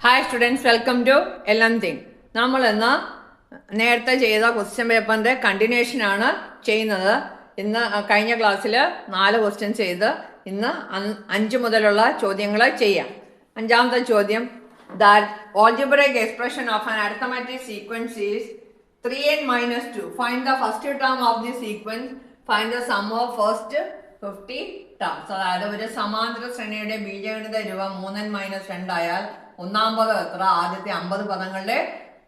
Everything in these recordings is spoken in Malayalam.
ഹായ് സ്റ്റുഡൻസ്, വെൽക്കം ടു എല്ലാം. നമ്മൾ ഇന്ന് നേരത്തെ ചെയ്ത ക്വസ്റ്റ്യൻ പേപ്പറിൻ്റെ കണ്ടിന്യൂഷനാണ് ചെയ്യുന്നത്. ഇന്ന് കഴിഞ്ഞ ക്ലാസ്സിൽ 4 ക്വസ്റ്റ്യൻ ചെയ്ത് ഇന്ന് 5 മുതലുള്ള ചോദ്യങ്ങൾ ചെയ്യാം. 5ാമത്തെ ചോദ്യം, that algebraic expression of an arithmetic sequence is 3n minus 2. Find the first term of the sequence. Find the sum of first 50 terms. അതായത് ഒരു സമാന്തര ശ്രേണിയുടെ ബീജഗണിത രൂപം 3n minus 2 ആയാൽ ഒന്നാം പദം എത്ര, ആദ്യത്തെ 50 പദങ്ങളുടെ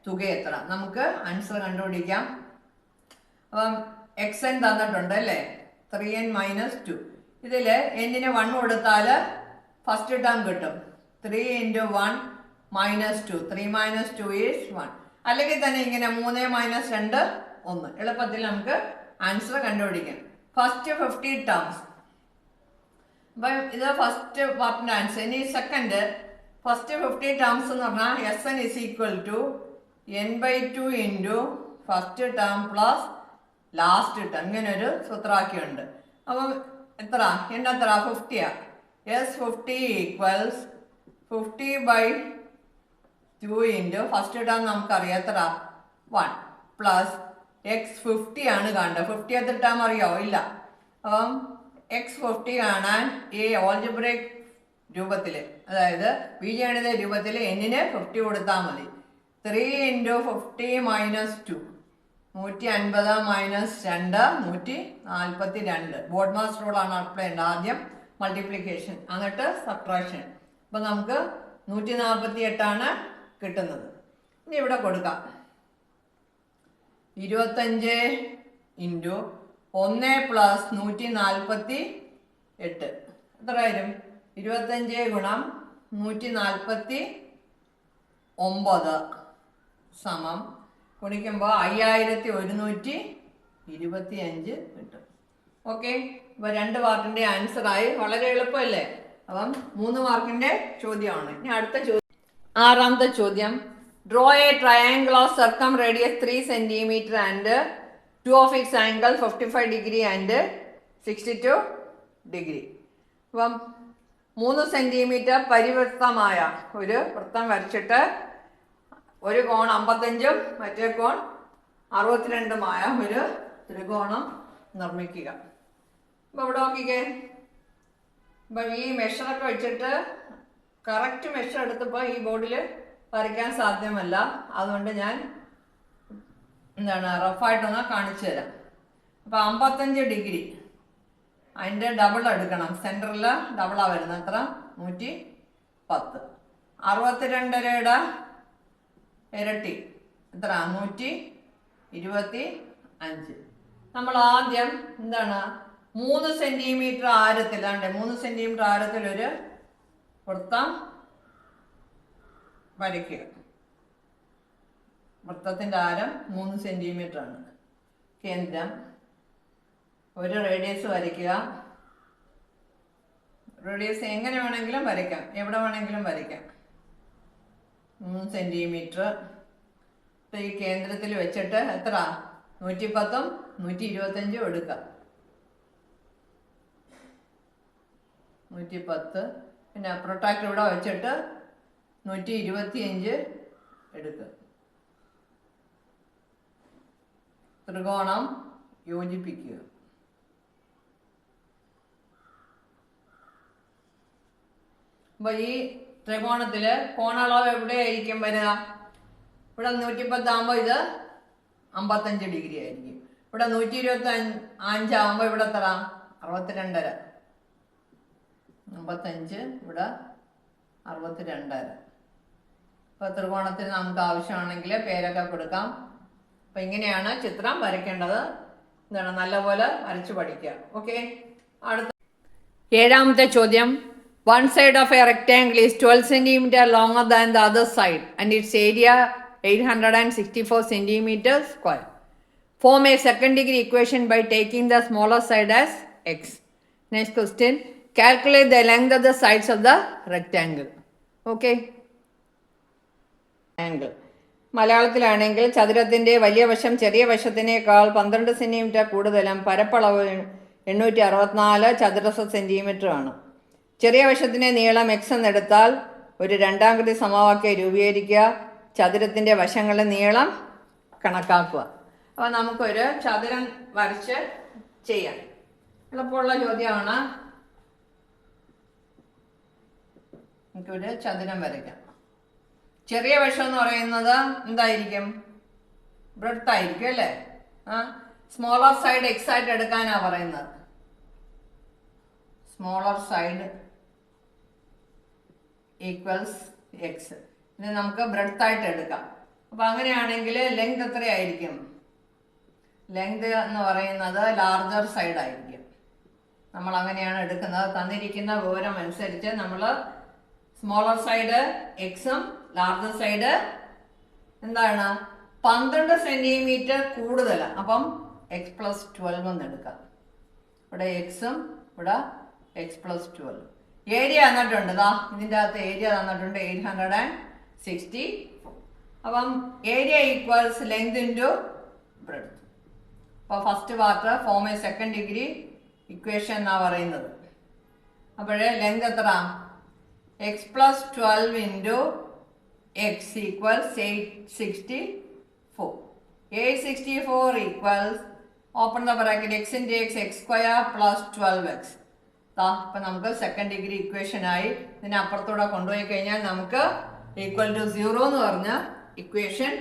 തുക എത്ര? നമുക്ക് ആൻസർ കണ്ടുപിടിക്കാം. അപ്പം xn തന്നിട്ടുണ്ട് അല്ലേ, 3n minus 2. ഇതിൽ എന്നിന് 1 കൊടുത്താൽ ഫസ്റ്റ് ടേം കിട്ടും. 3 into 1 minus 2. 3 minus 2 is 1. അല്ലെങ്കിൽ തന്നെ ഇങ്ങനെ 3 minus 2 1. എളുപ്പത്തിൽ നമുക്ക് ആൻസർ കണ്ടുപിടിക്കാം. First 50 terms. അപ്പം ഇത് ഫസ്റ്റ് പാർട്ടിൻ്റെ ആൻസർ. ഇനി സെക്കൻഡ് ഫസ്റ്റ് 50 ടേംസ് എന്ന് പറഞ്ഞാൽ Sn is equal to n/2 into first term plus last term. ഇങ്ങനെ ഒരു സൂത്രവാക്യമുണ്ട്. അപ്പം എത്ര n എത്ര 50 S50 equals 50/2 into first term നമുക്കറിയാം എത്ര 1 പ്ലസ് x50 ആണ് കാണേണ്ടത്. 50th ടേം അറിയാമോ? ഇല്ല. അപ്പം x50 കാണാൻ ഈ ഓൾജിബ്രൈക് രൂപത്തിൽ, അതായത് ബീജഗണിത രൂപത്തിൽ എന്നിന് 50 കൊടുത്താൽ മതി. 3 into 50 minus 2 150 minus 2 142. Board master റൂളാണ് apply ചെയ്യേണ്ടത്. ആദ്യം മൾട്ടിപ്ലിക്കേഷൻ എന്നിട്ട് സബ്ട്രാക്ഷൻ. അപ്പം നമുക്ക് 148 കിട്ടുന്നത്. ഇനി ഇവിടെ കൊടുക്കാം 25 into 1 plus 148 എത്ര വരും? 25 ഗുണം 149 സമം ഗുണിക്കുമ്പോൾ 5125 കിട്ടും. ഓക്കെ, അപ്പോൾ 2 മാർക്കിൻ്റെ ആൻസറായി. വളരെ എളുപ്പമല്ലേ? അപ്പം 3 മാർക്കിൻ്റെ ചോദ്യമാണ്. ഇനി അടുത്ത ചോദ്യം, 6ാമത്തെ ചോദ്യം, draw a triangle of circumradius 3 centimeter and 2 of its angle 55 degree and 62 degree. അപ്പം 3 സെന്റിമീറ്റർ പരിവൃത്തമായ ഒരു വൃത്തം വരച്ചിട്ട് ഒരു കോൺ 55 മറ്റേ കോൺ 62 ഒരു ത്രികോണം നിർമ്മിക്കുക. അപ്പോൾ ഇവിടെ നോക്കിക്കേ, അപ്പം ഈ മെഷറൊക്കെ വെച്ചിട്ട് കറക്റ്റ് മെഷർ എടുത്തപ്പോൾ ഈ ബോർഡിൽ വരയ്ക്കാൻ സാധ്യമല്ല. അതുകൊണ്ട് ഞാൻ റഫായിട്ടൊന്ന് കാണിച്ചു തരാം. അപ്പോൾ 55 ഡിഗ്രി അതിൻ്റെ ഡബിൾ എടുക്കണം. സെൻറ്ററിൽ ഡബിളാണ് വരുന്നത്. എത്ര? 110. 62യുടെ ഇരട്ടി എത്ര? 125. നമ്മൾ ആദ്യം 3 സെന്റിമീറ്റർ ആരത്തിൽ, 3 സെന്റിമീറ്റർ ആരത്തിൽ ഒരു വൃത്തം വരയ്ക്കുക. വൃത്തത്തിൻ്റെ ആരം 3 സെന്റിമീറ്റർ ആണ്. കേന്ദ്രം ഒരു റേഡിയസ് വരയ്ക്കുക. റേഡിയസ് എങ്ങനെ വേണമെങ്കിലും വരയ്ക്കാം, എവിടെ വേണമെങ്കിലും വരയ്ക്കാം. 3 സെന്റിമീറ്റർ ഈ കേന്ദ്രത്തിൽ വെച്ചിട്ട് എത്ര? 110ഉം 125ഉം എടുക്കാം. 110, പിന്നെ പ്രൊട്ടാക്ടർ ഇവിടെ വെച്ചിട്ട് 125 എടുക്കുക. ത്രികോണം യോജിപ്പിക്കുക. അപ്പോൾ ഈ ത്രികോണത്തിൽ കോണളവ് എവിടെയായിരിക്കും വരിക? ഇവിടെ 110 ആകുമ്പോൾ ഇത് 55 ഡിഗ്രി ആയിരിക്കും. ഇവിടെ 125 ആകുമ്പോൾ ഇവിടെ എത്ര? 62.5. 55 ഇവിടെ 62.5. അപ്പോൾ ത്രികോണത്തിന് നമുക്ക് ആവശ്യമാണെങ്കിൽ പേരൊക്കെ കൊടുക്കാം. അപ്പം ഇങ്ങനെയാണ് ചിത്രം വരയ്ക്കേണ്ടത്. നല്ലപോലെ വരച്ച് പഠിക്കുക. ഓക്കെ, അടുത്ത 7ാമത്തെ ചോദ്യം, one side of a rectangle is 12 centimeter longer than the other side and its area 864 centimeters square. Form a second degree equation by taking the smaller side as x. Next question, calculate the length of the sides of the rectangle. Okay, angle മലയാളത്തിലാണെങ്കിൽ ചതുരത്തിൻ്റെ വലിയ വശം ചെറിയ വശത്തിനേക്കാൾ 12 സെന്റിമീറ്റർ കൂടുതലും പരപ്പളവ് 864 ചതുരശ്ര സെന്റിമീറ്റർ ആണ്. ചെറിയ വശത്തിൻ്റെ നീളം x എന്നെടുത്താൽ ഒരു രണ്ടാകൃതി സമവാക്യം രൂപീകരിക്കുക. ചതുരത്തിൻ്റെ വശങ്ങളുടെ നീളം കണക്കാക്കുക. അപ്പോൾ നമുക്കൊരു ചതുരം വരച്ച് ചെയ്യാം. എളുപ്പമുള്ള ചോദ്യമാണ്. നമുക്കൊരു ചതുരം വരയ്ക്കാം. ചെറിയ വശം എന്ന് പറയുന്നത് എന്തായിരിക്കും? ബ്രെഡ്ത്ത് ആയിരിക്കും അല്ലേ? സ്മോളർ സൈഡ് എക്സ് ആയിട്ട് എടുക്കാനാ പറയുന്നത്. Smaller side equals X. ഇത് നമുക്ക് ബ്രെഡ്ത്ത് ആയിട്ട് എടുക്കാം. അപ്പൊ അങ്ങനെയാണെങ്കിൽ ലെങ്ത് എത്രയായിരിക്കും? ലെങ്ത് എന്ന് പറയുന്നത് ലാർജർ സൈഡ് ആയിരിക്കും. നമ്മൾ അങ്ങനെയാണ് എടുക്കുന്നത്. തന്നിരിക്കുന്ന വിവരം അനുസരിച്ച് നമ്മൾ സ്മോളർ സൈഡ് എക്സും ലാർജർ സൈഡ് എന്താണ് 12 സെന്റിമീറ്റർ കൂടുതലാണ്. അപ്പം എക്സ് പ്ലസ് 12 എന്ന് എടുക്കാം. ഇവിടെ എക്സും ഇവിടെ എക്സ് പ്ലസ് 12. ഏരിയ തന്നിട്ടുണ്ട്. ഇതിൻ്റെ അകത്ത് ഏരിയ തന്നിട്ടുണ്ട് 860. അപ്പം area equals length into breadth. അപ്പോൾ first part form a second degree equation എന്നാണ് പറയുന്നത്. അപ്പോഴേ ലെങ്ത് എത്ര? X plus 12 into x equals 864. 864 equals open the bracket x into x x square plus 12x. അപ്പം നമുക്ക് സെക്കൻഡ് ഡിഗ്രി ഇക്വേഷൻ ആയി. ഇതിനപ്പുറത്തൂടെ കൊണ്ടുപോയി കഴിഞ്ഞാൽ നമുക്ക് ഈക്വൽ ടു 0 എന്ന് പറഞ്ഞ ഇക്വേഷൻ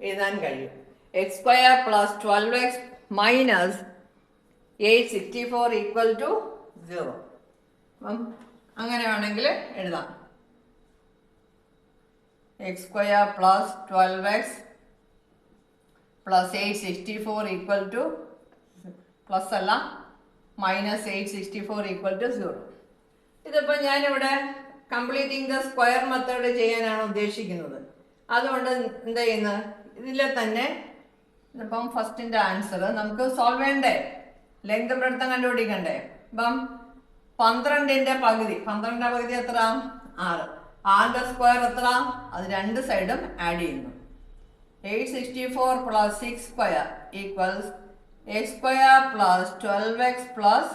എഴുതാൻ കഴിയും. X square plus 12x minus 864 equal to 0. അപ്പം അങ്ങനെ വേണമെങ്കിൽ എഴുതാം. X square plus 12x plus 864 equal to plus അല്ല മൈനസ് 864 ഈക്വൽ ടു 0. ഇതിപ്പോൾ ഞാനിവിടെ കംപ്ലീറ്റിംഗ് ദ സ്ക്വയർ മെത്തേഡ് ചെയ്യാനാണ് ഉദ്ദേശിക്കുന്നത്. അതുകൊണ്ട് എന്താ ചെയ്യുന്നത്? ഇതിലെ തന്നെ ഇപ്പം ഫസ്റ്റിൻ്റെ ആൻസർ നമുക്ക് സോൾവ് ചെയ്യണ്ടേ? ലെങ്ത് ബ്രെഡ്ത്ത് കണ്ടുപിടിക്കണ്ടേ? അപ്പം 12ന്റെ പകുതി. 12ന്റെ പകുതി എത്ര? 6. 6ന്റെ സ്ക്വയർ എത്ര? അത് രണ്ട് സൈഡും ആഡ് ചെയ്യുന്നു. 864 plus 6 square equals x square plus 12x plus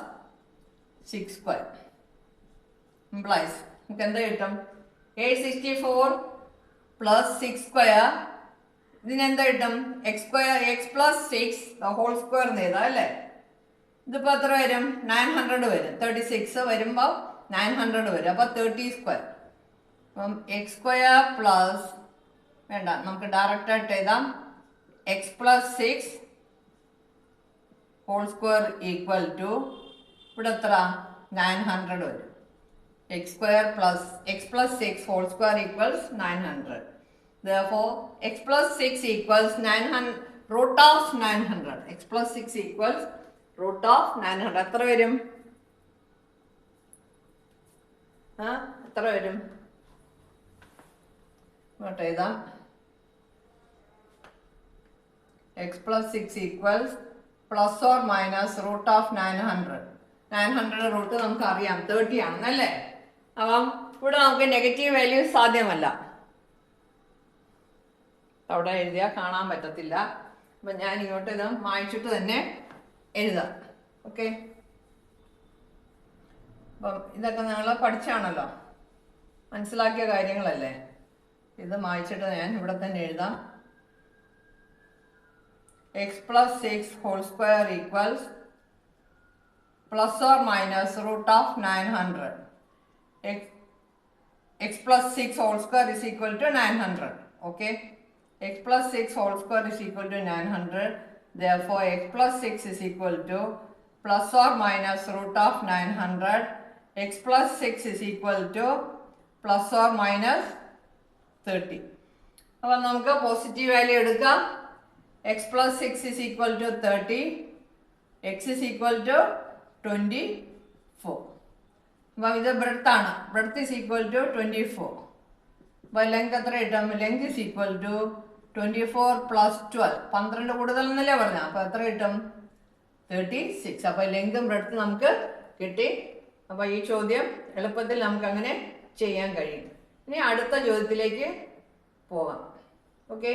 6 square implies നമുക്ക് എന്താ കിട്ടും? 864 പ്ലസ് 6 സ്ക്വയർ. ഇതിനെന്താ കിട്ടും? X square x plus 6 whole square ചെയ്താൽ അല്ലേ? ഇതിപ്പോൾ എത്ര വരും? 900 വരും. 36 വരുമ്പോൾ 900 വരും. അപ്പോൾ 30 സ്ക്വയർ. അപ്പം എക്സ് സ്ക്വയർ പ്ലസ് വേണ്ട, നമുക്ക് ഡയറക്റ്റായിട്ട് എഴുതാം. X plus 6 whole square equal to ഇവിടെ എത്ര? 900 വരും. X square plus x plus 6 whole square equals 900. Therefore, x plus 6 equals 900 root of 900. x plus 6 equals root of 900. എത്ര വരും? എത്ര വരും? ഇങ്ങോട്ട് എഴുതാം. x plus 6 equals plus or minus root of 900. 900 root നമുക്ക് അറിയാം 30 ആണെന്നല്ലേ? അപ്പം ഇവിടെ നമുക്ക് നെഗറ്റീവ് വാല്യൂ സാധ്യമല്ല. അവിടെ എഴുതിയാൽ കാണാൻ പറ്റത്തില്ല. അപ്പം ഞാൻ ഇങ്ങോട്ട് ഇത് മായ്ച്ചിട്ട് തന്നെ എഴുതാം. ഓക്കെ, അപ്പം ഇതൊക്കെ നിങ്ങൾ പഠിച്ചാണല്ലോ, മനസ്സിലാക്കിയ കാര്യങ്ങളല്ലേ. ഇത് മായ്ച്ചിട്ട് ഞാൻ ഇവിടെ തന്നെ എഴുതാം. X plus 6 whole square equals plus or minus root of 900. X plus 6 whole square is equal to 900. Okay, x plus 6 whole square is equal to 900. Therefore, x plus 6 is equal to plus or minus root of 900. x plus 6 is equal to plus or minus 30. അപ്പോൾ നമുക്ക് പോസിറ്റീവ് വാല്യൂ എടുക്കാം. x plus 6 is equal to 30. x is equal to 24. അപ്പോൾ ഇത് ബ്രെഡ്ത്ത് ആണ്. Breadth is equal to 24. അപ്പോൾ ലെങ്ത് എത്ര കിട്ടും? Length is equal to 24 plus 12. 12 കൂടുതൽ എന്നല്ലേ പറഞ്ഞത്? അപ്പോൾ എത്ര കിട്ടും? 36. അപ്പോൾ ലെങ്തും ബ്രെഡ്ത്തും നമുക്ക് കിട്ടി. അപ്പോൾ ഈ ചോദ്യം എളുപ്പത്തിൽ നമുക്ക് അങ്ങനെ ചെയ്യാൻ കഴിയും. ഇനി അടുത്ത ചോദ്യത്തിലേക്ക് പോകാം. ഓക്കെ.